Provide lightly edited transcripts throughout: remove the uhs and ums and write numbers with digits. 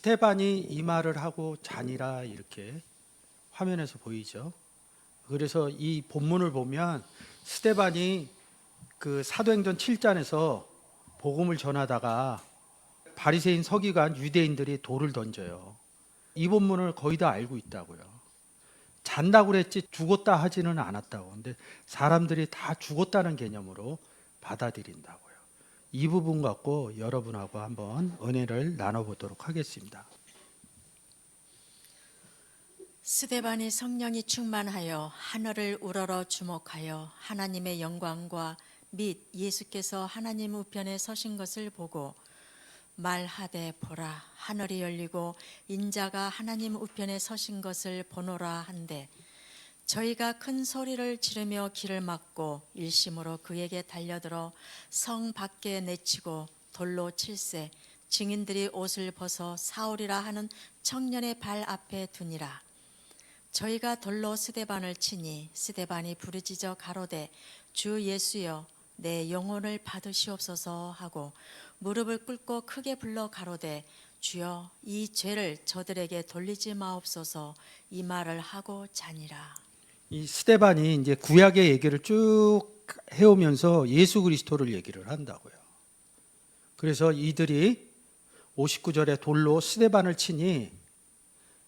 스테반이 이 말을 하고 자니라 이렇게 화면에서 보이죠. 그래서 이 본문을 보면 스테반이 그 사도행전 7장에서 복음을 전하다가 바리새인 서기관 유대인들이 돌을 던져요. 이 본문을 거의 다 알고 있다고요. 잔다고 그랬지 죽었다 하지는 않았다고. 근데 사람들이 다 죽었다는 개념으로 받아들인다고요. 이 부분 갖고 여러분하고 한번 은혜를 나눠보도록 하겠습니다. 스데반이 성령이 충만하여 하늘을 우러러 주목하여 하나님의 영광과 및 예수께서 하나님 우편에 서신 것을 보고 말하되 보라 하늘이 열리고 인자가 하나님 우편에 서신 것을 보노라 한데 저희가 큰 소리를 지르며 길을 막고 일심으로 그에게 달려들어 성 밖에 내치고 돌로 칠세 증인들이 옷을 벗어 사울이라 하는 청년의 발 앞에 두니라. 저희가 돌로 스데반을 치니 스데반이 부르짖어 가로되 주 예수여 내 영혼을 받으시옵소서 하고 무릎을 꿇고 크게 불러 가로되 주여 이 죄를 저들에게 돌리지 마옵소서 이 말을 하고 자니라. 이 스데반이 이제 구약의 얘기를 쭉 해오면서 예수 그리스도를 얘기를 한다고요. 그래서 이들이 59절에 돌로 스데반을 치니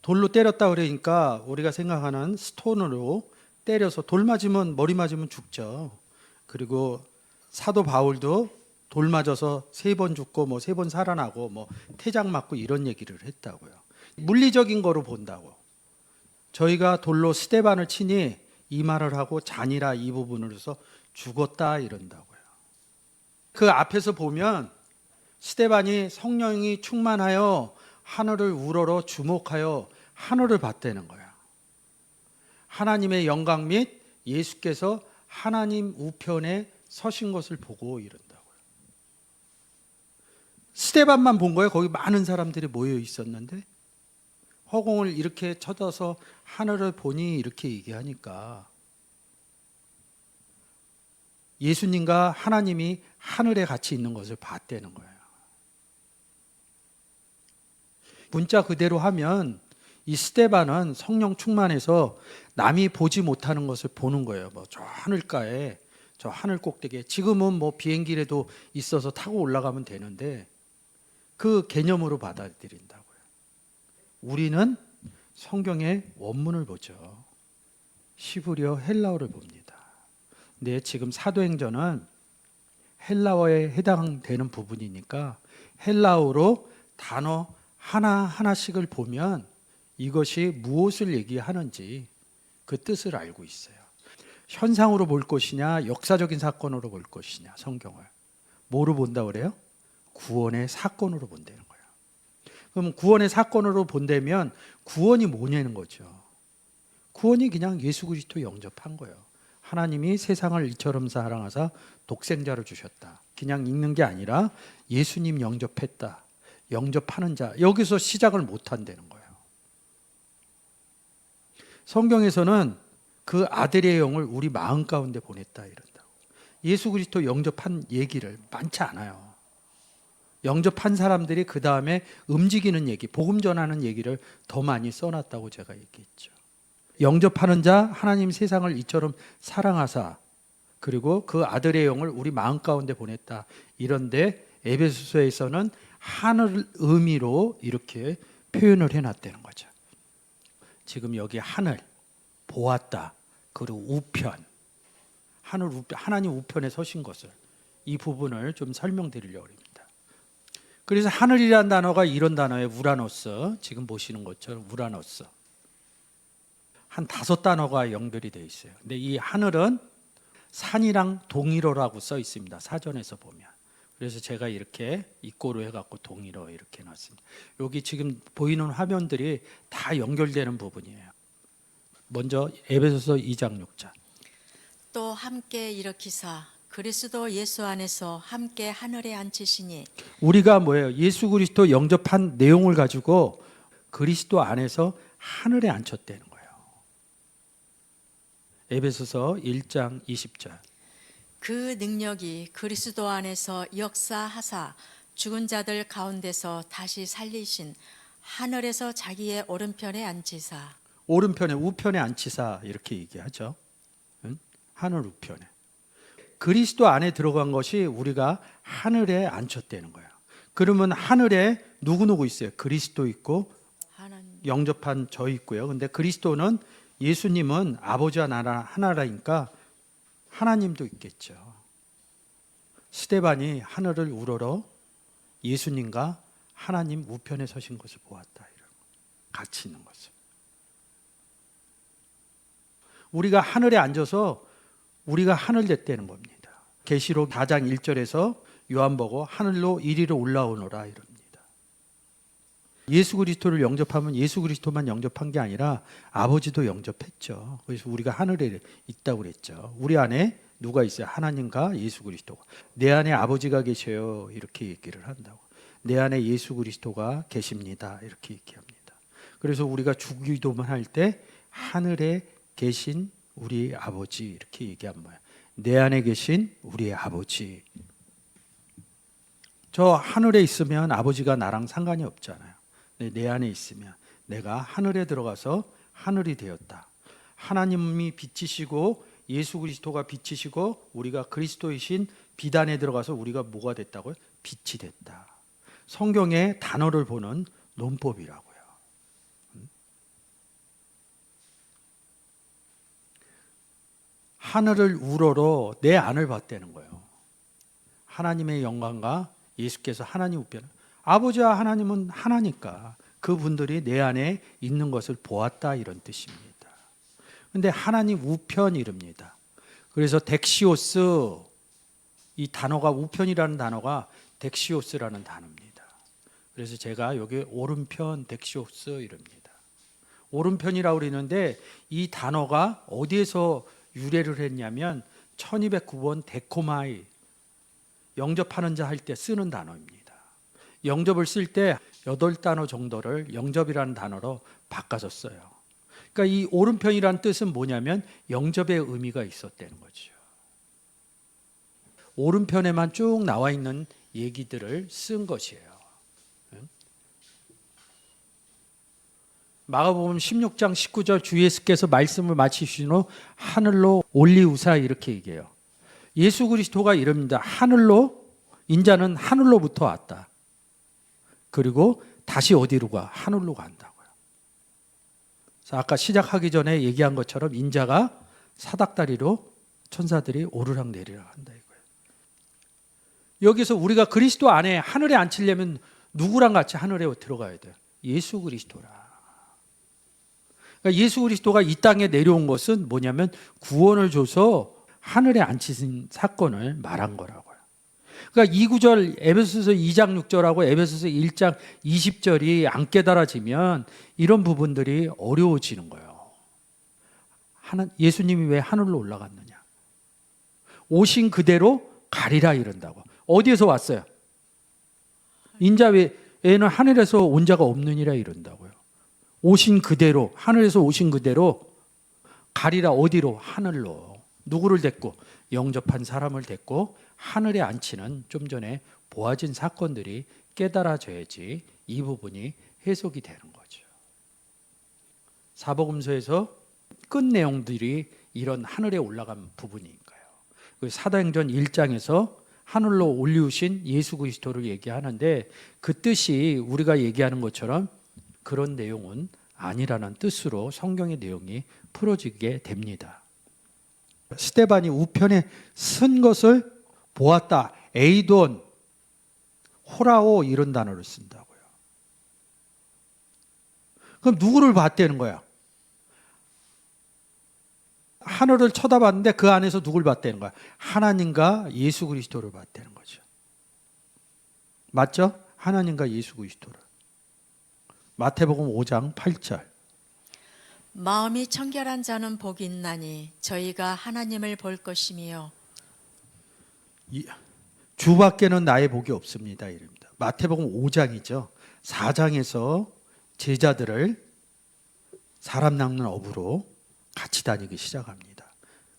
돌로 때렸다 그러니까 우리가 생각하는 스톤으로 때려서 돌 맞으면 머리 맞으면 죽죠. 그리고 사도 바울도 돌 맞아서 3번 죽고 뭐 3번 살아나고 뭐 태장 맞고 이런 얘기를 했다고요. 물리적인 거로 본다고. 저희가 돌로 스데반을 치니 이 말을 하고 잔이라 이 부분으로서 죽었다 이런다고요. 그 앞에서 보면 스데반이 성령이 충만하여 하늘을 우러러 주목하여 하늘을 봤다는 거야. 하나님의 영광 및 예수께서 하나님 우편에 서신 것을 보고 이런다고요. 스데반만 본 거예요. 거기 많은 사람들이 모여 있었는데 허공을 이렇게 쳐다서 하늘을 보니 이렇게 얘기하니까 예수님과 하나님이 하늘에 같이 있는 것을 봤다는 거예요. 문자 그대로 하면 이 스데반은 성령 충만해서 남이 보지 못하는 것을 보는 거예요. 뭐 저 하늘가에 저 하늘 꼭대기에 지금은 뭐 비행기라도 있어서 타고 올라가면 되는데 그 개념으로 받아들인다고요. 우리는 성경의 원문을 보죠. 히브리어 헬라어를 봅니다. 근데 지금 사도행전은 헬라어에 해당되는 부분이니까 헬라어로 단어 하나하나씩을 보면 이것이 무엇을 얘기하는지 그 뜻을 알고 있어요. 현상으로 볼 것이냐 역사적인 사건으로 볼 것이냐 성경을 뭐로 본다 그래요? 구원의 사건으로 본다는 거예요. 그럼 구원의 사건으로 본다면 구원이 뭐냐는 거죠. 구원이 그냥 예수 그리스도 영접한 거예요. 하나님이 세상을 이처럼 사랑하사 독생자를 주셨다. 그냥 읽는 게 아니라 예수님 영접했다. 영접하는 자 여기서 시작을 못 한다는 거예요. 성경에서는 그 아들의 영을 우리 마음 가운데 보냈다 이런다고. 예수 그리스도 영접한 얘기를 많지 않아요. 영접한 사람들이 그 다음에 움직이는 얘기, 복음 전하는 얘기를 더 많이 써놨다고 제가 얘기했죠. 영접하는 자 하나님 세상을 이처럼 사랑하사 그리고 그 아들의 영을 우리 마음 가운데 보냈다. 이런데 에베소서에서는 하늘 의미로 이렇게 표현을 해놨다는 거죠. 지금 여기 하늘 보았다. 그리고 우편 하나님 우편에 서신 것을 이 부분을 좀 설명드리려고 합니다. 그래서 하늘이라는 단어가 이런 단어예요. 우라노스 지금 보시는 것처럼 우라노스 한 5단어가 연결이 되어 있어요. 근데 이 하늘은 산이랑 동일어라고 써 있습니다. 사전에서 보면. 그래서 제가 이렇게 이꼬로 해갖고 동일어 이렇게 놨습니다. 여기 지금 보이는 화면들이 다 연결되는 부분이에요. 먼저 에베소서 2장 6절. 또 함께 일으키사 그리스도 예수 안에서 함께 하늘에 앉히시니 우리가 뭐예요? 예수 그리스도 영접한 내용을 가지고 그리스도 안에서 하늘에 앉혔다는 거예요. 에베소서 1장 20절. 그 능력이 그리스도 안에서 역사하사 죽은 자들 가운데서 다시 살리신 하늘에서 자기의 오른편에 앉으사. 오른편에 우편에 앉히사 이렇게 얘기하죠. 응? 하늘 우편에. 그리스도 안에 들어간 것이 우리가 하늘에 앉혔다는 거야. 그러면 하늘에 누구 있어요? 그리스도 있고 하나님. 영접한 저 있고요. 근데 그리스도는 예수님은 아버지와 나라 하나라니까 하나님도 있겠죠. 스데반이 하늘을 우러러 예수님과 하나님 우편에 서신 것을 보았다. 이런 같이 있는 것을. 우리가 하늘에 앉아서 우리가 하늘 됐다는 겁니다. 계시록 4장 1절에서 요한보고 하늘로 이리로 올라오노라 이럽니다. 예수 그리스도를 영접하면 예수 그리스도만 영접한 게 아니라 아버지도 영접했죠. 그래서 우리가 하늘에 있다고 그랬죠. 우리 안에 누가 있어요? 하나님과 예수 그리스도가. 내 안에 아버지가 계셔요. 이렇게 얘기를 한다고. 내 안에 예수 그리스도가 계십니다. 이렇게 얘기합니다. 그래서 우리가 주기도만 할 때 하늘에 계신 우리 아버지 이렇게 얘기한 거예요. 내 안에 계신 우리의 아버지. 저 하늘에 있으면 아버지가 나랑 상관이 없잖아요. 내 안에 있으면 내가 하늘에 들어가서 하늘이 되었다. 하나님이 빛이시고 예수 그리스도가 빛이시고 우리가 그리스도이신 빛 안에 들어가서 우리가 뭐가 됐다고요? 빛이 됐다. 성경의 단어를 보는 논법이라고요. 하늘을 우러러 내 안을 봤다는 거예요. 하나님의 영광과 예수께서 하나님 우편. 아버지와 하나님은 하나니까 그분들이 내 안에 있는 것을 보았다 이런 뜻입니다. 그런데 하나님 우편 이릅니다. 그래서 덱시오스 이 단어가 우편이라는 단어가 덱시오스라는 단어입니다. 그래서 제가 여기 오른편 덱시오스 이럽니다. 오른편이라고 그러는데 이 단어가 어디에서 유래를 했냐면 1209번 데코마이 영접하는 자 할 때 쓰는 단어입니다. 영접을 쓸 때 8단어 정도를 영접이라는 단어로 바꿔줬어요. 그러니까 이 오른편이라는 뜻은 뭐냐면 영접의 의미가 있었다는 거죠. 오른편에만 쭉 나와 있는 얘기들을 쓴 것이에요. 마가복음 16장 19절 주 예수께서 말씀을 마치신 후 하늘로 올리우사 이렇게 얘기해요. 예수 그리스도가 이럽니다. 하늘로 인자는 하늘로부터 왔다. 그리고 다시 어디로 가? 하늘로 간다고요. 그래서 아까 시작하기 전에 얘기한 것처럼 인자가 사닥다리로 천사들이 오르락 내리락 한다 이거예요. 여기서 우리가 그리스도 안에 하늘에 앉히려면 누구랑 같이 하늘에 들어가야 돼요? 예수 그리스도라. 그러니까 예수 그리스도가 이 땅에 내려온 것은 뭐냐면 구원을 줘서 하늘에 앉히신 사건을 말한 거라고요. 그러니까 이 구절 에베소서 2장 6절하고 에베소서 1장 20절이 안 깨달아지면 이런 부분들이 어려워지는 거예요. 예수님이 왜 하늘로 올라갔느냐? 오신 그대로 가리라 이런다고. 어디에서 왔어요? 인자 외에는 하늘에서 온 자가 없느니라 이런다고요. 오신 그대로, 하늘에서 오신 그대로 가리라. 어디로? 하늘로. 누구를 데리고? 영접한 사람을 데리고 하늘에 앉히는 좀 전에 보아진 사건들이 깨달아져야지 이 부분이 해석이 되는 거죠. 사복음서에서 끝 내용들이 이런 하늘에 올라간 부분이니까요. 사도행전 1장에서 하늘로 올리우신 예수 그리스도를 얘기하는데 그 뜻이 우리가 얘기하는 것처럼 그런 내용은 아니라는 뜻으로 성경의 내용이 풀어지게 됩니다. 스데반이 우편에 쓴 것을 보았다. 에이돈, 호라오 이런 단어를 쓴다고요. 그럼 누구를 봤다는 거야? 하늘을 쳐다봤는데 그 안에서 누굴 봤다는 거야? 하나님과 예수 그리스도를 봤다는 거죠. 맞죠? 하나님과 예수 그리스도를. 마태복음 5장 8절. 마음이 청결한 자는 복이 있나니 저희가 하나님을 볼 것이며 주밖에는 나의 복이 없습니다. 이랍니다. 마태복음 5장이죠. 4장에서 제자들을 사람 낚는 업으로 같이 다니기 시작합니다.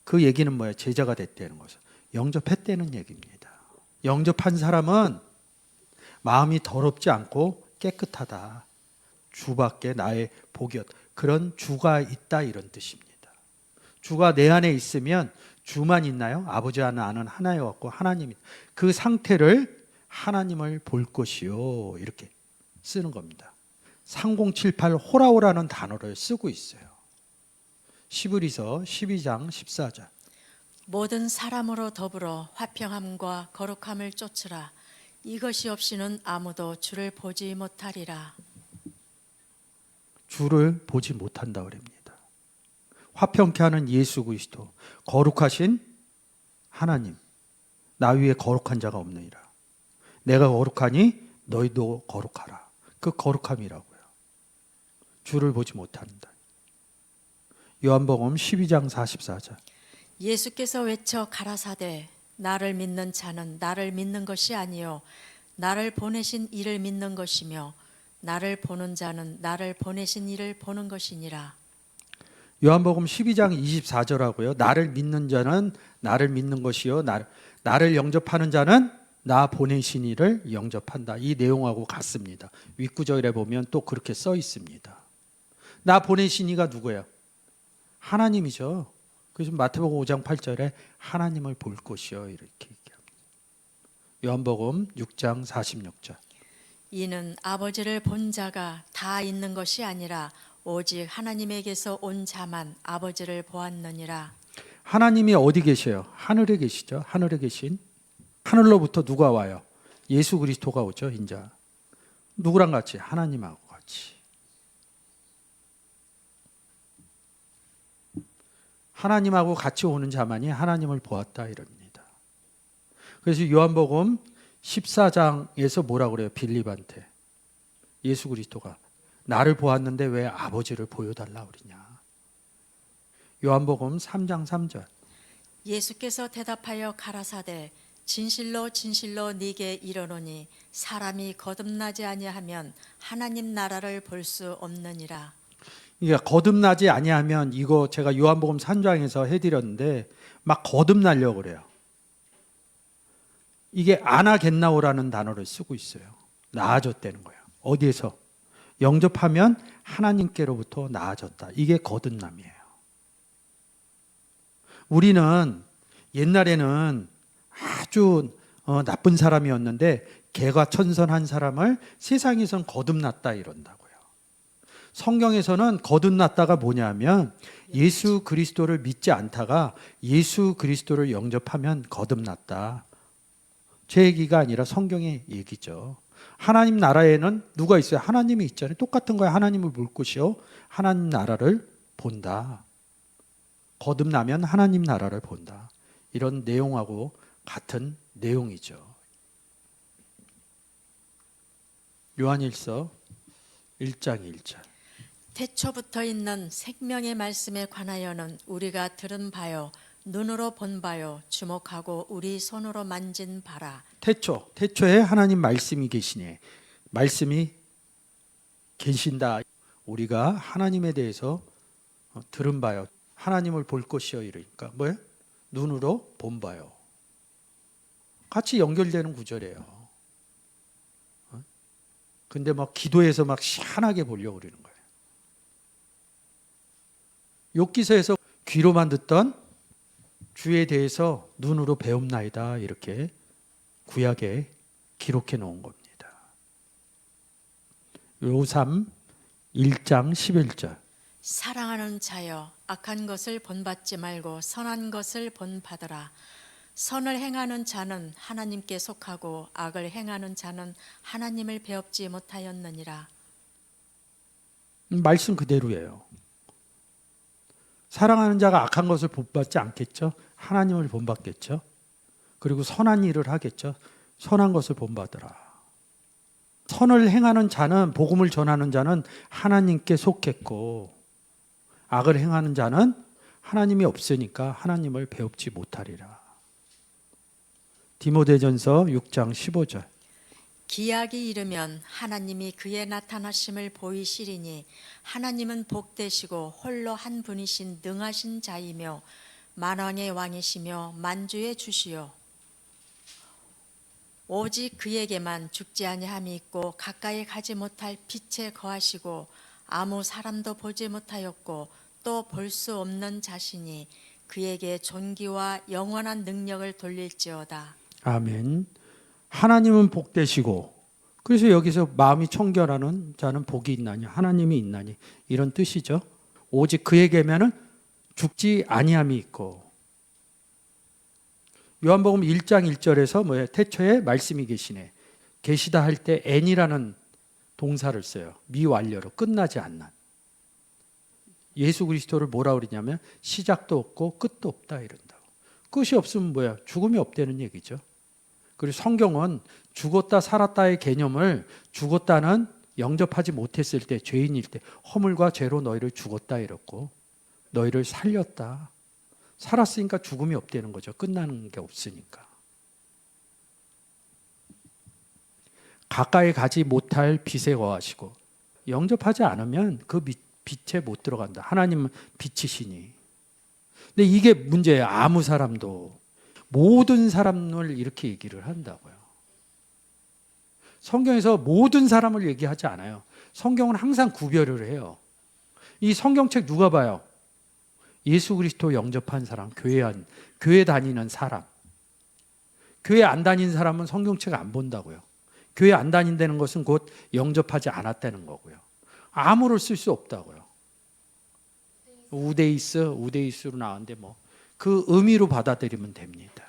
그 얘기는 뭐예요? 제자가 됐다는 것은 영접했다는 얘기입니다. 영접한 사람은 마음이 더럽지 않고 깨끗하다. 주밖에 나의 복이 없다. 그런 주가 있다 이런 뜻입니다. 주가 내 안에 있으면 주만 있나요? 아버지와 나는 하나여 갖고 하나님이 그 상태를 하나님을 볼 것이요 이렇게 쓰는 겁니다. 3078 호라오라는 단어를 쓰고 있어요. 시브리서 12장 14절. 모든 사람으로 더불어 화평함과 거룩함을 쫓으라. 이것이 없이는 아무도 주를 보지 못하리라. 주를 보지 못한다 그럽니다. 화평케 하는 예수 그리스도, 거룩하신 하나님, 나 위에 거룩한 자가 없느니라. 내가 거룩하니 너희도 거룩하라. 그 거룩함이라고요. 주를 보지 못한다. 요한복음 12장 44절. 예수께서 외쳐 가라사대 나를 믿는 자는 나를 믿는 것이 아니요 나를 보내신 이를 믿는 것이며 나를 보는 자는 나를 보내신 이를 보는 것이니라. 요한복음 12장 24절하고요. 나를 믿는 자는 나를 믿는 것이요 나를 영접하는 자는 나 보내신 이를 영접한다. 이 내용하고 같습니다. 윗구절에 보면 또 그렇게 써 있습니다. 나 보내신 이가 누구예요? 하나님이죠. 그래서 마태복음 5장 8절에 하나님을 볼 것이요 이렇게 얘기합니다. 요한복음 6장 46절. 이는 아버지를 본 자가 다 있는 것이 아니라 오직 하나님에게서 온 자만 아버지를 보았느니라. 하나님이 어디 계셔요? 하늘에 계시죠. 하늘에 계신 하늘로부터 누가 와요? 예수 그리스도가 오죠. 인자 누구랑 같이? 하나님하고 같이. 하나님하고 같이 오는 자만이 하나님을 보았다 이럽니다. 그래서 요한복음 14장에서 뭐라고 그래요? 빌립한테 예수 그리스도가 나를 보았는데 왜 아버지를 보여달라 그러냐. 요한복음 3장 3절. 예수께서 대답하여 가라사대 진실로 진실로 네게 이르노니 사람이 거듭나지 아니하면 하나님 나라를 볼 수 없느니라. 이게 거듭나지 아니하면 이거 제가 요한복음 3장에서 해드렸는데 막 거듭나려고 그래요. 이게 아나겟나오라는 단어를 쓰고 있어요. 나아졌다는 거예요. 어디에서? 영접하면 하나님께로부터 나아졌다. 이게 거듭남이에요. 우리는 옛날에는 아주 나쁜 사람이었는데 개과천선한 사람을 세상에선 거듭났다 이런다고요. 성경에서는 거듭났다가 뭐냐면 예수 그리스도를 믿지 않다가 예수 그리스도를 영접하면 거듭났다. 제 얘기가 아니라 성경의 얘기죠. 하나님 나라에는 누가 있어요? 하나님이 있잖아요. 똑같은 거예요. 하나님을 볼 것이요 하나님 나라를 본다. 거듭나면 하나님 나라를 본다. 이런 내용하고 같은 내용이죠. 요한일서 1장 1절. 태초부터 있는 생명의 말씀에 관하여는 우리가 들은 바요 눈으로 본 바요 주목하고 우리 손으로 만진 바라. 태초에 하나님 말씀이 계시니 말씀이 계신다. 우리가 하나님에 대해서 들은 바요 하나님을 볼 것이요 이러니까 뭐예요? 눈으로 본 바요. 같이 연결되는 구절이에요. 근데 막 기도해서 막 시원하게 보려고 그러는 거예요. 욥기서에서 귀로만 듣던 주에 대해서 눈으로 배움나이다 이렇게 구약에 기록해 놓은 겁니다. 요삼 1장 11절. 사랑하는 자여 악한 것을 본받지 말고 선한 것을 본받으라. 선을 행하는 자는 하나님께 속하고 악을 행하는 자는 하나님을 배웁지 못하였느니라. 말씀 그대로예요. 사랑하는 자가 악한 것을 본받지 않겠죠? 하나님을 본받겠죠? 그리고 선한 일을 하겠죠? 선한 것을 본받으라. 선을 행하는 자는 복음을 전하는 자는 하나님께 속했고 악을 행하는 자는 하나님이 없으니까 하나님을 배웁지 못하리라. 디모데전서 6장 15절. 기약이 이르면 하나님이 그의 나타나심을 보이시리니 하나님은 복되시고 홀로 한 분이신 능하신 자이며 만왕의 왕이시며 만주의 주시요. 오직 그에게만 죽지 아니함이 있고 가까이 가지 못할 빛에 거하시고 아무 사람도 보지 못하였고 또 볼 수 없는 자신이 그에게 존귀와 영원한 능력을 돌릴지어다. 아멘. 하나님은 복되시고, 그래서 여기서 마음이 청결하는 자는 복이 있나니, 하나님이 있나니, 이런 뜻이죠. 오직 그에게면은 죽지 아니함이 있고. 요한복음 1장 1절에서 뭐예요? 태초에 말씀이 계시네. 계시다 할 때 n이라는 동사를 써요. 미완료로 끝나지 않는. 예수 그리스도를 뭐라 그러냐면 시작도 없고 끝도 없다 이런다고. 끝이 없으면 뭐야? 죽음이 없다는 얘기죠. 그리고 성경은 죽었다 살았다의 개념을 죽었다는 영접하지 못했을 때, 죄인일 때 허물과 죄로 너희를 죽었다 이랬고, 너희를 살렸다. 살았으니까 죽음이 없다는 거죠. 끝나는 게 없으니까. 가까이 가지 못할 빛에 거하시고, 영접하지 않으면 그 빛에 못 들어간다. 하나님은 빛이시니. 근데 이게 문제예요. 아무 사람도. 모든 사람을 이렇게 얘기를 한다고요. 성경에서 모든 사람을 얘기하지 않아요. 성경은 항상 구별을 해요. 이 성경책 누가 봐요? 예수 그리스도 영접한 사람, 교회 다니는 사람. 교회 안 다니는 사람은 성경책 안 본다고요. 교회 안 다닌다는 것은 곧 영접하지 않았다는 거고요. 아무를 쓸 수 없다고요. 우데이스로 나왔는데 뭐 그 의미로 받아들이면 됩니다.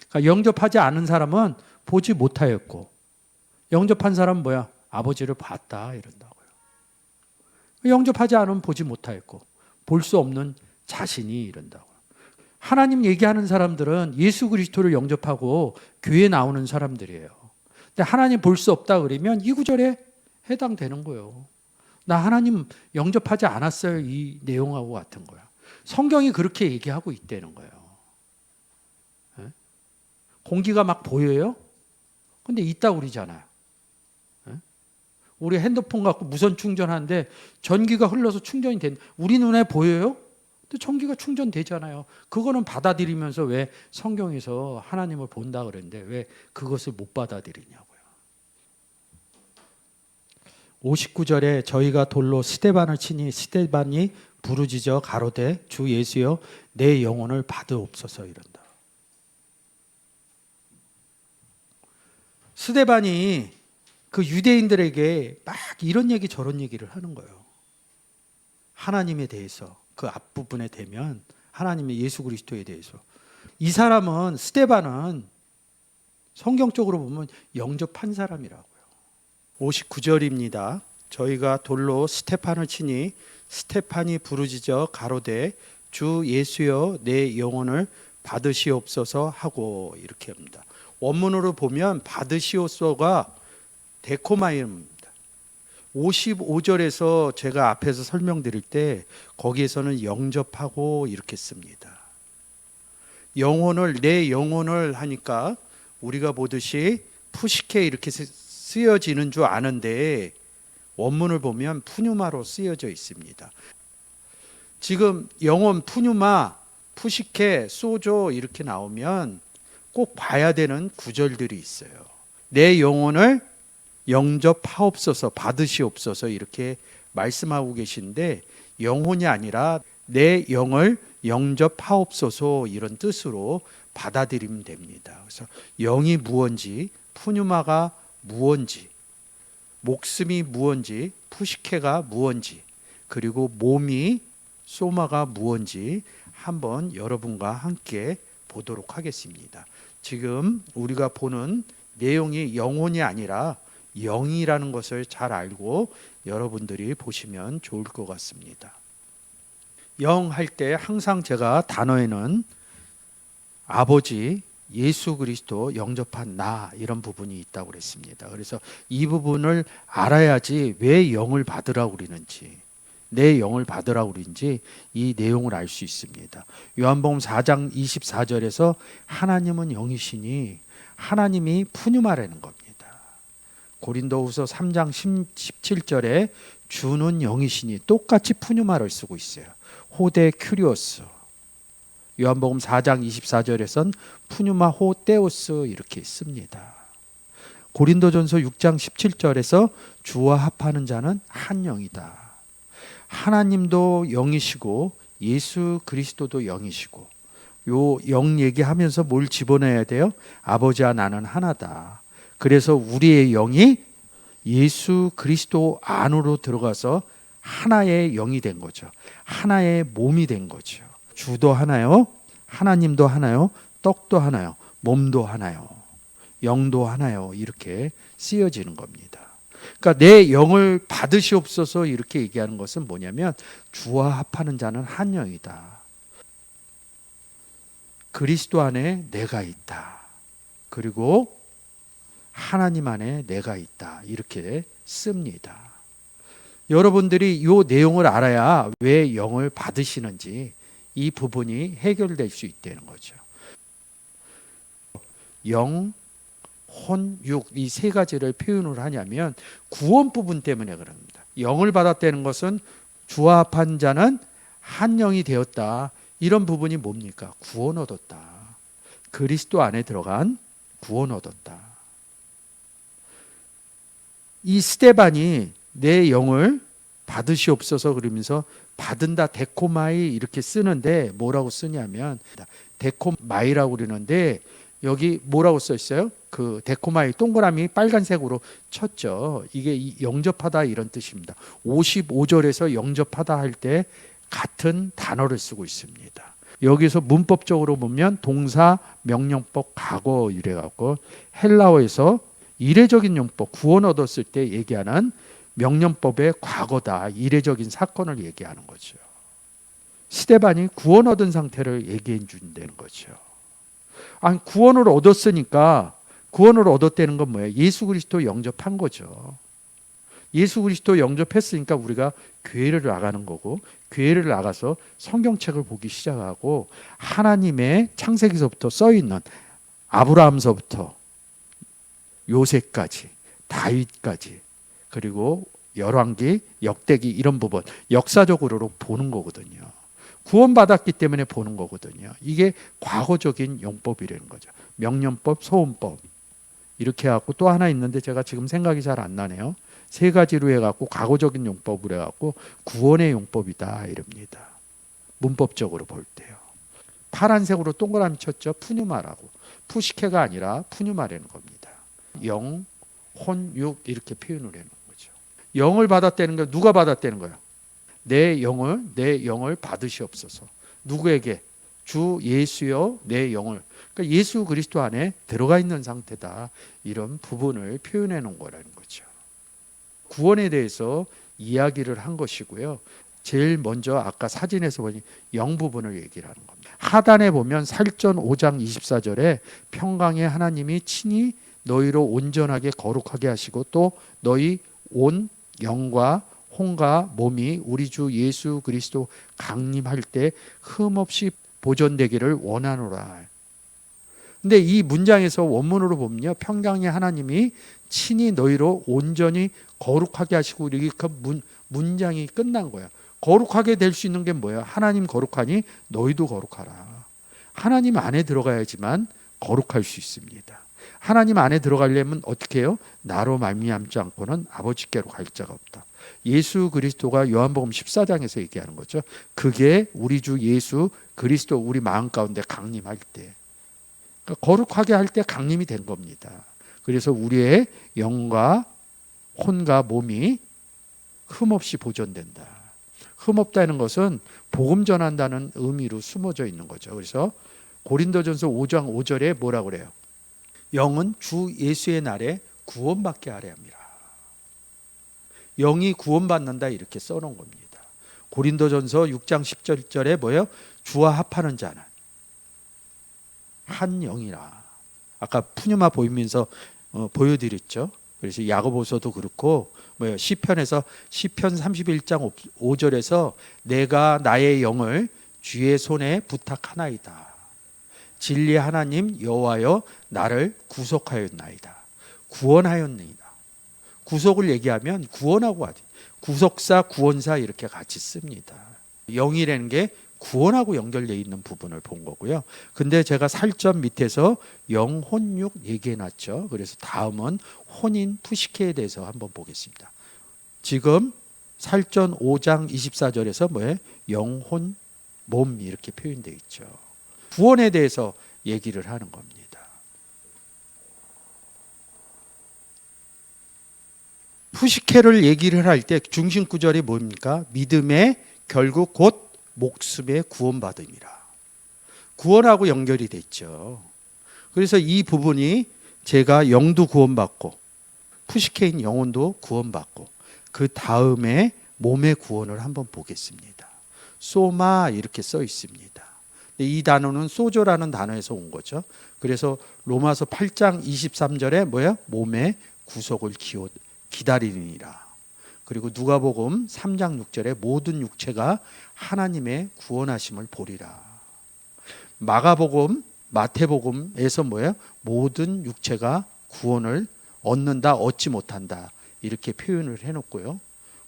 그러니까 영접하지 않은 사람은 보지 못하였고, 영접한 사람은 뭐야? 아버지를 봤다 이런다고요. 영접하지 않으면 보지 못하였고, 볼 수 없는 자신이 이런다고요. 하나님 얘기하는 사람들은 예수 그리스도를 영접하고 교회에 나오는 사람들이에요. 근데 하나님 볼 수 없다 그러면 이 구절에 해당되는 거예요. 나 하나님 영접하지 않았어요. 이 내용하고 같은 거야. 성경이 그렇게 얘기하고 있다는 거예요. 공기가 막 보여요? 근데 있다고 그러잖아요. 우리 핸드폰 갖고 무선 충전하는데 전기가 흘러서 충전이 된, 우리 눈에 보여요? 근데 전기가 충전되잖아요. 그거는 받아들이면서 왜 성경에서 하나님을 본다 그랬는데 왜 그것을 못 받아들이냐고요. 59절에 저희가 돌로 스데반을 치니 스데반이 부르짖어 가로되 주 예수여 내 영혼을 받으옵소서 이런다. 스데반이 그 유대인들에게 막 이런 얘기 저런 얘기를 하는 거예요. 하나님에 대해서 그 앞부분에 되면 하나님의 예수 그리스도에 대해서. 이 사람은 스데반은 성경적으로 보면 영접한 사람이라고요. 59절입니다. 저희가 돌로 스테판을 치니 스테판이 부르짖어 가로되 주 예수여 내 영혼을 받으시옵소서 하고 이렇게 합니다. 원문으로 보면 받으시옵소서가 데코마이입니다. 55절에서 제가 앞에서 설명드릴 때 거기에서는 영접하고 이렇게 씁니다. 내 영혼을 하니까 우리가 보듯이 푸시케 이렇게 쓰여지는 줄 아는데 원문을 보면 푸뉴마로 쓰여져 있습니다. 지금 영혼 푸뉴마, 푸시케, 소조 이렇게 나오면 꼭 봐야 되는 구절들이 있어요. 내 영혼을 영접하옵소서, 받으시옵소서 이렇게 말씀하고 계신데 영혼이 아니라 내 영을 영접하옵소서 이런 뜻으로 받아들이면 됩니다. 그래서 영이 무언지, 푸뉴마가 무언지, 목숨이 무언지, 푸시케가 무언지, 그리고 몸이 소마가 무언지 한번 여러분과 함께 보도록 하겠습니다. 지금 우리가 보는 내용이 영혼이 아니라 영이라는 것을 잘 알고 여러분들이 보시면 좋을 것 같습니다. 영 할 때 항상 제가 단어에는 아버지, 예수 그리스도, 영접한 나 이런 부분이 있다고 그랬습니다. 그래서 이 부분을 알아야지 왜 영을 받으라고 그러는지, 내 영을 받으라고 그러는지 이 내용을 알 수 있습니다. 요한복음 4장 24절에서 하나님은 영이시니 하나님이 푸뉴마라는 겁니다. 고린도후서 3장 17절에 주는 영이시니 똑같이 푸뉴마를 쓰고 있어요. 호데 큐리오스. 요한복음 4장 24절에선 푸뉴마 호 테오스 이렇게 씁니다. 고린도전서 6장 17절에서 주와 합하는 자는 한 영이다. 하나님도 영이시고 예수 그리스도도 영이시고, 요 영 얘기하면서 뭘 집어넣어야 돼요? 아버지와 나는 하나다. 그래서 우리의 영이 예수 그리스도 안으로 들어가서 하나의 영이 된 거죠. 하나의 몸이 된 거죠. 주도 하나요, 하나님도 하나요, 떡도 하나요, 몸도 하나요, 영도 하나요, 이렇게 쓰여지는 겁니다. 그러니까 내 영을 받으시옵소서 이렇게 얘기하는 것은 뭐냐면 주와 합하는 자는 한 영이다. 그리스도 안에 내가 있다. 그리고 하나님 안에 내가 있다. 이렇게 씁니다. 여러분들이 이 내용을 알아야 왜 영을 받으시는지 이 부분이 해결될 수 있다는 거죠. 영, 혼, 육, 이 세 가지를 표현을 하냐면 구원 부분 때문에 그럽니다. 영을 받았다는 것은 주와 합한 자는 한 영이 되었다. 이런 부분이 뭡니까? 구원 얻었다. 그리스도 안에 들어간 구원 얻었다. 이 스데반이 내 영을 받으시옵소서 그러면서 받은다 데코마이 이렇게 쓰는데 뭐라고 쓰냐면 데코마이라고 그러는데 여기 뭐라고 써 있어요? 그 데코마이 동그라미 빨간색으로 쳤죠. 이게 영접하다 이런 뜻입니다. 55절에서 영접하다 할 때 같은 단어를 쓰고 있습니다. 여기서 문법적으로 보면 동사, 명령법, 과거 이래갖고 헬라어에서 이례적인 용법, 구원 얻었을 때 얘기하는 명령법의 과거다. 이례적인 사건을 얘기하는 거죠. 스데반이 구원 얻은 상태를 얘기해 준다는 거죠. 아니, 구원을 얻었으니까 구원을 얻었다는 건 뭐예요? 예수 그리스도 영접한 거죠. 예수 그리스도 영접했으니까 우리가 교회를 나가는 거고, 교회를 나가서 성경책을 보기 시작하고 하나님의 창세기서부터 써있는 아브라함서부터 요새까지 다윗까지 그리고 열왕기, 역대기 이런 부분 역사적으로 보는 거거든요. 구원받았기 때문에 보는 거거든요. 이게 과거적인 용법이라는 거죠. 명령법, 소원법 이렇게 해갖고 또 하나 있는데 제가 지금 생각이 잘 안 나네요. 세 가지로 해갖고 과거적인 용법을 해갖고 구원의 용법이다 이럽니다. 문법적으로 볼 때요. 파란색으로 동그라미 쳤죠. 푸뉴마라고. 푸시케가 아니라 푸뉴마라는 겁니다. 영, 혼, 육 이렇게 표현을 해놓은 거죠. 영을 받았다는 거 누가 받았다는 거예요? 내 영을 받으시옵소서. 누구에게? 주 예수여 내 영을. 그러니까 예수 그리스도 안에 들어가 있는 상태다. 이런 부분을 표현해 놓은 거라는 거죠. 구원에 대해서 이야기를 한 것이고요. 제일 먼저 아까 사진에서 보니 영 부분을 얘기를 하는 겁니다. 하단에 보면 살전 5장 24절에 평강의 하나님이 친히 너희로 온전하게 거룩하게 하시고 또 너희 온 영과 혼과 몸이 우리 주 예수 그리스도 강림할 때 흠없이 보존되기를 원하노라. 근데 이 문장에서 원문으로 보면요, 평강의 하나님이 친히 너희로 온전히 거룩하게 하시고 이렇게 문장이 끝난 거야. 거룩하게 될 수 있는 게 뭐야? 하나님 거룩하니 너희도 거룩하라. 하나님 안에 들어가야지만 거룩할 수 있습니다. 하나님 안에 들어가려면 어떻게 해요? 나로 말미암지 않고는 아버지께로 갈 자가 없다. 예수 그리스도가 요한복음 14장에서 얘기하는 거죠. 그게 우리 주 예수 그리스도 우리 마음 가운데 강림할 때, 그러니까 거룩하게 할 때 강림이 된 겁니다. 그래서 우리의 영과 혼과 몸이 흠없이 보존된다. 흠없다는 것은 복음 전한다는 의미로 숨어져 있는 거죠. 그래서 고린도전서 5장 5절에 뭐라고 그래요? 영은 주 예수의 날에 구원받게 하려 함이라. 영이 구원받는다 이렇게 써놓은 겁니다. 고린도전서 6장 10절에 뭐예요? 주와 합하는 자는 한 영이라. 아까 푸뉴마 보이면서 보여드렸죠. 그래서 야고보서도 그렇고 뭐예요? 시편에서 시편 31장 5절에서 내가 나의 영을 주의 손에 부탁하나이다. 진리 하나님 여호와여 나를 구속하였나이다. 구원하였나이다. 구속을 얘기하면 구원하고 하지. 구속사, 구원사 이렇게 같이 씁니다. 영이라는 게 구원하고 연결되어 있는 부분을 본 거고요. 근데 제가 살점 밑에서 영혼육 얘기해 놨죠. 그래서 다음은 혼인 푸시케에 대해서 한번 보겠습니다. 지금 살전 5장 24절에서 뭐예요? 영혼, 몸 이렇게 표현되어 있죠. 구원에 대해서 얘기를 하는 겁니다. 푸시케를 얘기를 할 때 중심 구절이 뭡니까? 믿음의 결국 곧 목숨의 구원받음이라. 구원하고 연결이 됐죠. 그래서 이 부분이 제가 영도 구원받고 푸시케인 영혼도 구원받고 그 다음에 몸의 구원을 한번 보겠습니다. 소마 이렇게 써 있습니다. 이 단어는 소조라는 단어에서 온 거죠. 그래서 로마서 8장 23절에 뭐예요? 몸의 구속을 기다리니라. 그리고 누가복음 3장 6절에 모든 육체가 하나님의 구원하심을 보리라. 마가복음, 마태복음에서 뭐예요? 모든 육체가 구원을 얻는다, 얻지 못한다. 이렇게 표현을 해놓고요.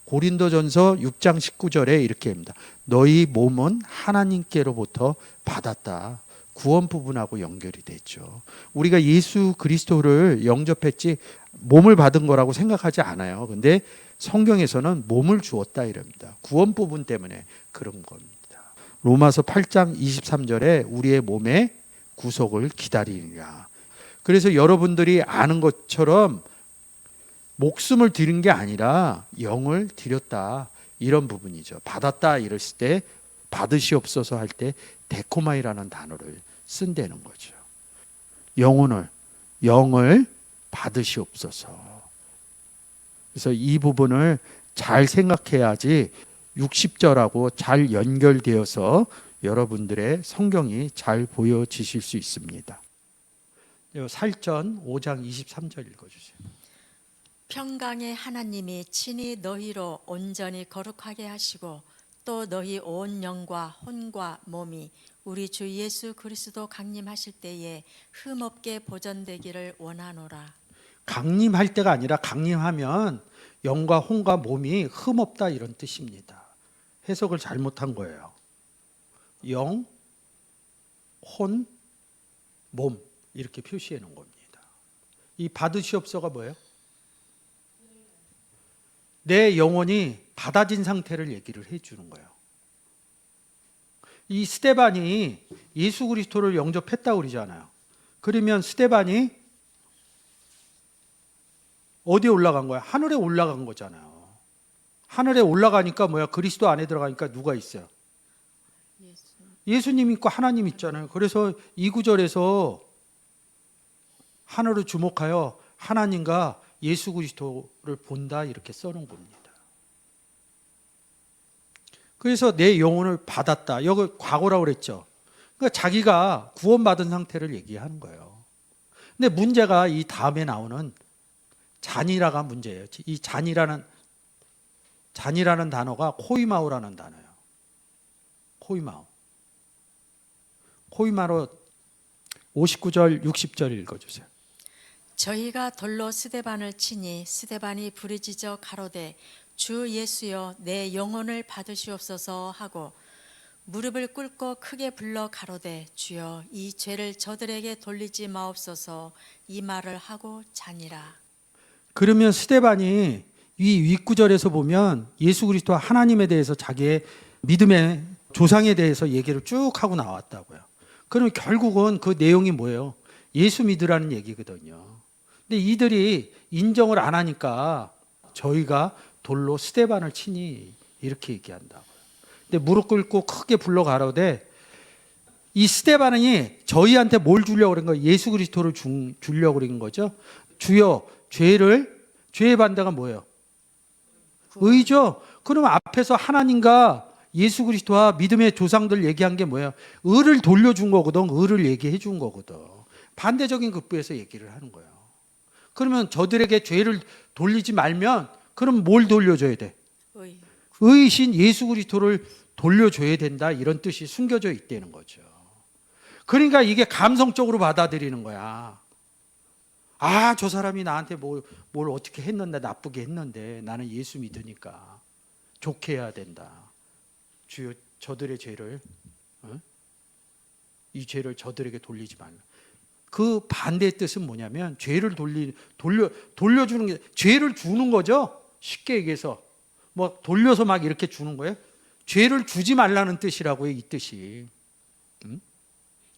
고린도전서 6장 19절에 이렇게 합니다. 너희 몸은 하나님께로부터 받았다. 구원 부분하고 연결이 됐죠. 우리가 예수 그리스도를 영접했지 몸을 받은 거라고 생각하지 않아요. 근데 성경에서는 몸을 주었다 이럽니다. 구원 부분 때문에 그런 겁니다. 로마서 8장 23절에 우리의 몸의 구속을 기다리리라. 그래서 여러분들이 아는 것처럼 목숨을 드린 게 아니라 영을 드렸다 이런 부분이죠. 받았다 이랬을 때 받으시옵소서 할 때 데코마이라는 단어를 쓴다는 거죠. 영을 받으시옵소서. 그래서 이 부분을 잘 생각해야지 60절하고 잘 연결되어서 여러분들의 성경이 잘 보여지실 수 있습니다. 살전 5장 23절 읽어주세요. 평강의 하나님이 친히 너희로 온전히 거룩하게 하시고 또 너희 온 영과 혼과 몸이 우리 주 예수 그리스도 강림하실 때에 흠없게 보존되기를 원하노라. 강림할 때가 아니라 강림하면 영과 혼과 몸이 흠없다 이런 뜻입니다. 해석을 잘못한 거예요. 영, 혼, 몸 이렇게 표시해 놓은 겁니다. 이 받으시옵소가 뭐예요? 내 영혼이 받아진 상태를 얘기를 해주는 거예요. 이 스데반이 예수 그리스도를 영접했다고 그러잖아요. 그러면 스데반이 어디에 올라간 거야? 하늘에 올라간 거잖아요. 하늘에 올라가니까 뭐야? 그리스도 안에 들어가니까 누가 있어요? 예수님 있고 하나님 있잖아요. 그래서 이 구절에서 하늘을 주목하여 하나님과 예수 그리스도를 본다 이렇게 써놓은 겁니다. 그래서 내 영혼을 받았다. 여기 과거라고 그랬죠. 그러니까 자기가 구원받은 상태를 얘기하는 거예요. 근데 문제가 이 다음에 나오는 잔이라가 문제예요. 이 잔이라는 단어가 코이마오라는 단어예요. 코이마로 59절 60절 읽어주세요. 저희가 돌로 스데반을 치니 스데반이 부르짖어 가로되 주 예수여 내 영혼을 받으시옵소서 하고 무릎을 꿇고 크게 불러 가로되 주여 이 죄를 저들에게 돌리지 마옵소서 이 말을 하고 자니라. 그러면 스데반이 이 윗구절에서 보면 예수 그리스도 하나님에 대해서 자기의 믿음의 조상에 대해서 얘기를 쭉 하고 나왔다고요. 그러면 결국은 그 내용이 뭐예요? 예수 믿으라는 얘기거든요. 근데 이들이 인정을 안 하니까 저희가 돌로 스데반을 치니 이렇게 얘기한다고요. 근데 무릎 꿇고 크게 불러 가로되 이 스데반이 저희한테 뭘 주려고 그런 거예요? 예수 그리스도를 주려고 그런 거죠. 주여 죄의 반대가 뭐예요? 의죠. 그러면 앞에서 하나님과 예수 그리스도와 믿음의 조상들 얘기한 게 뭐예요? 의를 돌려준 거거든. 의를 얘기해 준 거거든. 반대적인 급부에서 얘기를 하는 거예요. 그러면 저들에게 죄를 돌리지 말면 그럼 뭘 돌려줘야 돼? 의이신 예수 그리스도를 돌려줘야 된다 이런 뜻이 숨겨져 있다는 거죠. 그러니까 이게 감성적으로 받아들이는 거야. 아, 저 사람이 나한테 뭘 어떻게 했는데 나쁘게 했는데 나는 예수 믿으니까 좋게 해야 된다. 주여 저들의 죄를 이 죄를 저들에게 돌리지 말라. 그 반대의 뜻은 뭐냐면 죄를 돌려주는 게, 죄를 주는 거죠. 쉽게 얘기해서 뭐 돌려서 막 이렇게 주는 거예요. 죄를 주지 말라는 뜻이라고요, 이 뜻이.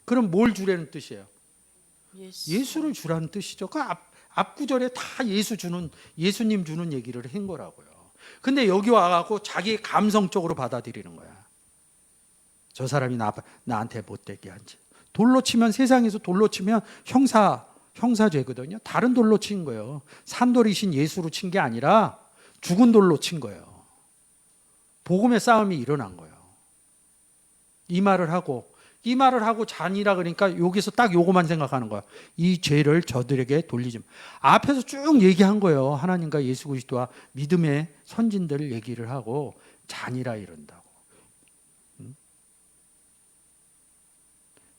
그럼 뭘 주라는 뜻이에요? 예수를 주라는 뜻이죠. 그 앞 구절에 다 예수님 주는 얘기를 한 거라고요. 근데 여기 와갖고 자기 감성적으로 받아들이는 거야. 저 사람이 나한테 못되게 한지. 돌로 치면, 세상에서 돌로 치면 형사죄거든요. 다른 돌로 친 거예요. 산돌이신 예수로 친 게 아니라 죽은 돌로 친 거예요. 복음의 싸움이 일어난 거예요. 이 말을 하고 잔이라 그러니까 여기서 딱 요거만 생각하는 거야. 이 죄를 저들에게 돌리지 마. 앞에서 쭉 얘기한 거예요. 하나님과 예수 그리스도와 믿음의 선진들을 얘기를 하고 잔이라 이런다고.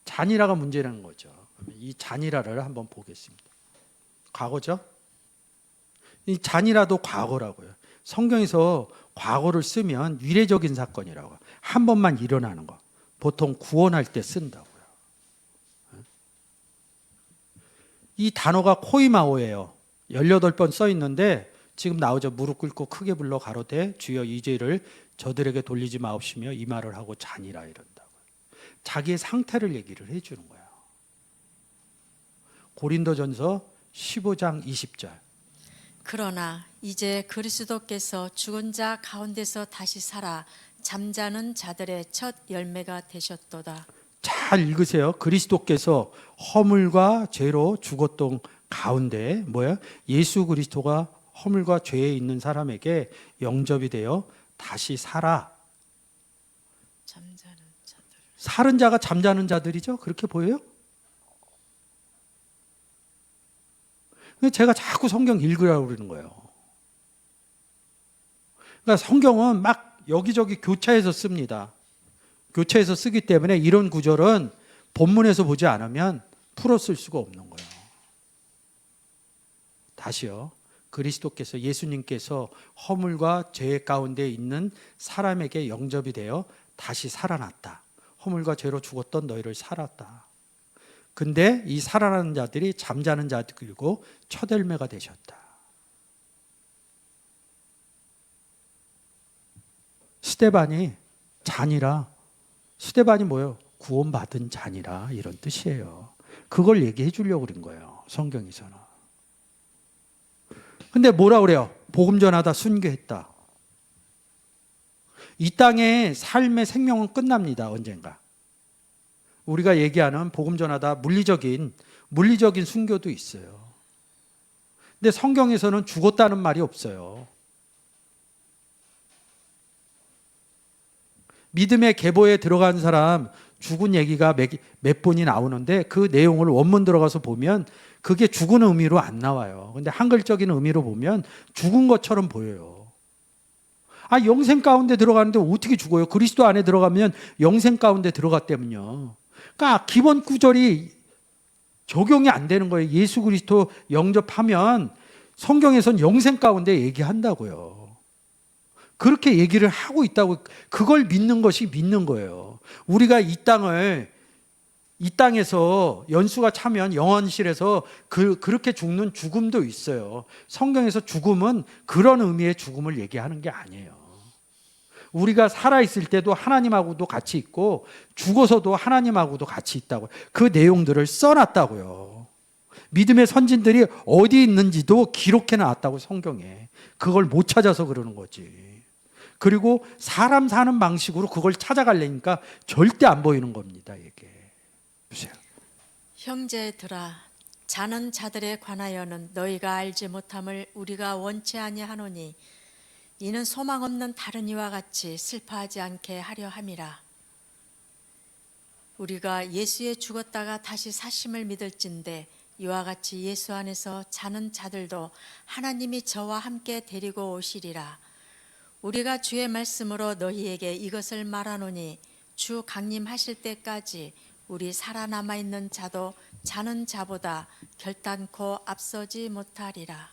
잔이라가 문제라는 거죠. 이 잔이라를 한번 보겠습니다. 과거죠? 이 잔이라도 과거라고요. 성경에서 과거를 쓰면 위례적인 사건이라고. 한 번만 일어나는 거. 보통 구원할 때 쓴다고요. 이 단어가 코이마오예요. 18번 써 있는데 지금 나오죠. 무릎 꿇고 크게 불러 가로되 주여 이 죄를 저들에게 돌리지 마옵시며 이 말을 하고 잔이라 이런다고요. 자기의 상태를 얘기를 해주는 거예요. 고린도전서 15장 20절. 그러나 이제 그리스도께서 죽은 자 가운데서 다시 살아 잠자는 자들의 첫 열매가 되셨도다. 잘 읽으세요. 그리스도께서 허물과 죄로 죽었던 가운데 뭐야? 예수 그리스도가 허물과 죄에 있는 사람에게 영접이 되어 다시 살아. 잠자는 자들. 살은 자가 잠자는 자들이죠. 그렇게 보여요? 제가 자꾸 성경 읽으라고 그러는 거예요. 그러니까 성경은 막 여기저기 교차해서 씁니다. 교차해서 쓰기 때문에 이런 구절은 본문에서 보지 않으면 풀어 쓸 수가 없는 거예요. 다시요. 그리스도께서, 예수님께서 허물과 죄 가운데 있는 사람에게 영접이 되어 다시 살아났다. 허물과 죄로 죽었던 너희를 살았다. 근데 이 살아나는 자들이 잠자는 자들이고 첫 열매가 되셨다. 스데반이 잔이라, 스데반이 뭐예요? 구원받은 잔이라 이런 뜻이에요. 그걸 얘기해 주려고 그런 거예요. 성경에서는. 근데 뭐라 그래요? 복음 전하다 순교했다. 이 땅의 삶의 생명은 끝납니다. 언젠가. 우리가 얘기하는 복음 전하다 물리적인 순교도 있어요. 근데 성경에서는 죽었다는 말이 없어요. 믿음의 계보에 들어간 사람 죽은 얘기가 몇 번이 나오는데 그 내용을 원문 들어가서 보면 그게 죽은 의미로 안 나와요. 근데 한글적인 의미로 보면 죽은 것처럼 보여요. 영생 가운데 들어가는데 어떻게 죽어요? 그리스도 안에 들어가면 영생 가운데 들어갔다면요. 그러니까 기본 구절이 적용이 안 되는 거예요. 예수 그리스도 영접하면 성경에선 영생 가운데 얘기한다고요. 그렇게 얘기를 하고 있다고. 그걸 믿는 것이 믿는 거예요. 우리가 이 땅에서 연수가 차면 영원실에서 그렇게 죽는 죽음도 있어요. 성경에서 죽음은 그런 의미의 죽음을 얘기하는 게 아니에요. 우리가 살아있을 때도 하나님하고도 같이 있고 죽어서도 하나님하고도 같이 있다고. 그 내용들을 써놨다고요. 믿음의 선진들이 어디 있는지도 기록해 놨다고 성경에. 그걸 못 찾아서 그러는 거지. 그리고 사람 사는 방식으로 그걸 찾아가려니까 절대 안 보이는 겁니다. 이게. 보세요. 형제들아, 자는 자들에 관하여는 너희가 알지 못함을 우리가 원치 아니하노니 이는 소망 없는 다른 이와 같이 슬퍼하지 않게 하려 함이라. 우리가 예수에 죽었다가 다시 사심을 믿을진대 이와 같이 예수 안에서 자는 자들도 하나님이 저와 함께 데리고 오시리라. 우리가 주의 말씀으로 너희에게 이것을 말하노니 주 강림하실 때까지 우리 살아남아 있는 자도 자는 자보다 결단코 앞서지 못하리라.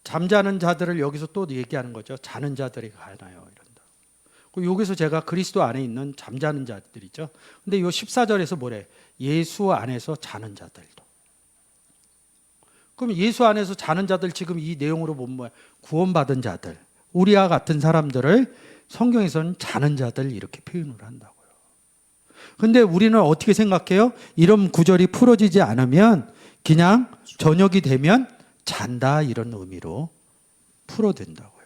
잠자는 자들을 여기서 또 얘기하는 거죠. 자는 자들이 가나요? 이런다. 여기서 제가 그리스도 안에 있는 잠자는 자들이죠. 근데 이 14절에서 뭐래? 예수 안에서 자는 자들도. 그럼 예수 안에서 자는 자들, 지금 이 내용으로 보면 뭐야? 구원받은 자들, 우리와 같은 사람들을 성경에서는 자는 자들 이렇게 표현을 한다고요. 근데 우리는 어떻게 생각해요? 이런 구절이 풀어지지 않으면 그냥 저녁이 되면 잔다 이런 의미로 풀어된다고요.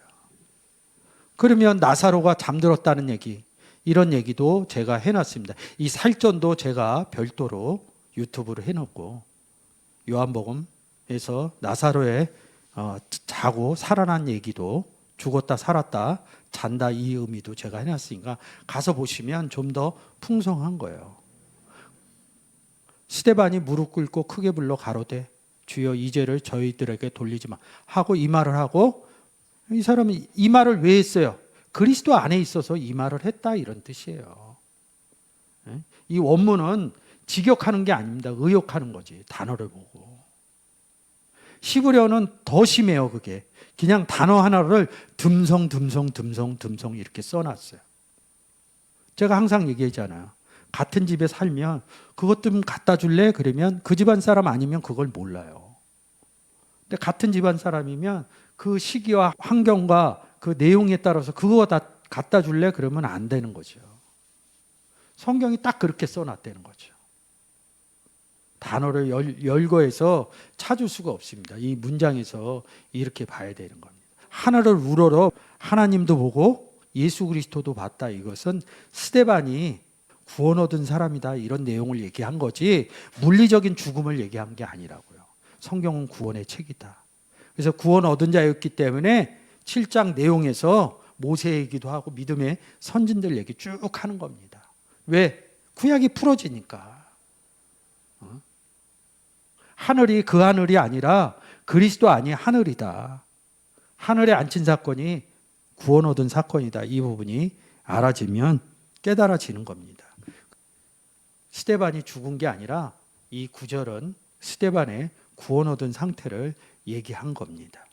그러면 나사로가 잠들었다는 얘기, 이런 얘기도 제가 해놨습니다. 이 살전도 제가 별도로 유튜브로 해놓고, 요한복음에서 나사로의 자고 살아난 얘기도, 죽었다 살았다 잔다 이 의미도 제가 해놨으니까 가서 보시면 좀 더 풍성한 거예요. 스데반이 무릎 꿇고 크게 불러 가로되 주여 이 죄를 저희들에게 돌리지 마 하고 이 말을 하고, 이 사람이 이 말을 왜 했어요? 그리스도 안에 있어서 이 말을 했다 이런 뜻이에요. 이 원문은 직역하는 게 아닙니다. 의역하는 거지, 단어를 보고. 히브리어는 더 심해요. 그게 그냥 단어 하나를 듬성 이렇게 써놨어요. 제가 항상 얘기하잖아요. 같은 집에 살면 그것 좀 갖다 줄래? 그러면 그 집안 사람 아니면 그걸 몰라요. 근데 같은 집안 사람이면 그 시기와 환경과 그 내용에 따라서 그거 다 갖다 줄래? 그러면 안 되는 거죠. 성경이 딱 그렇게 써놨다는 거죠. 단어를 열거해서 찾을 수가 없습니다. 이 문장에서 이렇게 봐야 되는 겁니다. 하늘을 우러러 하나님도 보고 예수 그리스도도 봤다. 이것은 스데반이 구원 얻은 사람이다 이런 내용을 얘기한 거지 물리적인 죽음을 얘기한 게 아니라고요. 성경은 구원의 책이다. 그래서 구원 얻은 자였기 때문에 7장 내용에서 모세 얘기도 하고 믿음의 선진들 얘기 쭉 하는 겁니다. 왜? 구약이 풀어지니까. 하늘이 그 하늘이 아니라 그리스도 아니 하늘이다. 하늘에 앉힌 사건이 구원 얻은 사건이다. 이 부분이 알아지면 깨달아지는 겁니다. 스데반이 죽은 게 아니라 이 구절은 스데반의 구원 얻은 상태를 얘기한 겁니다.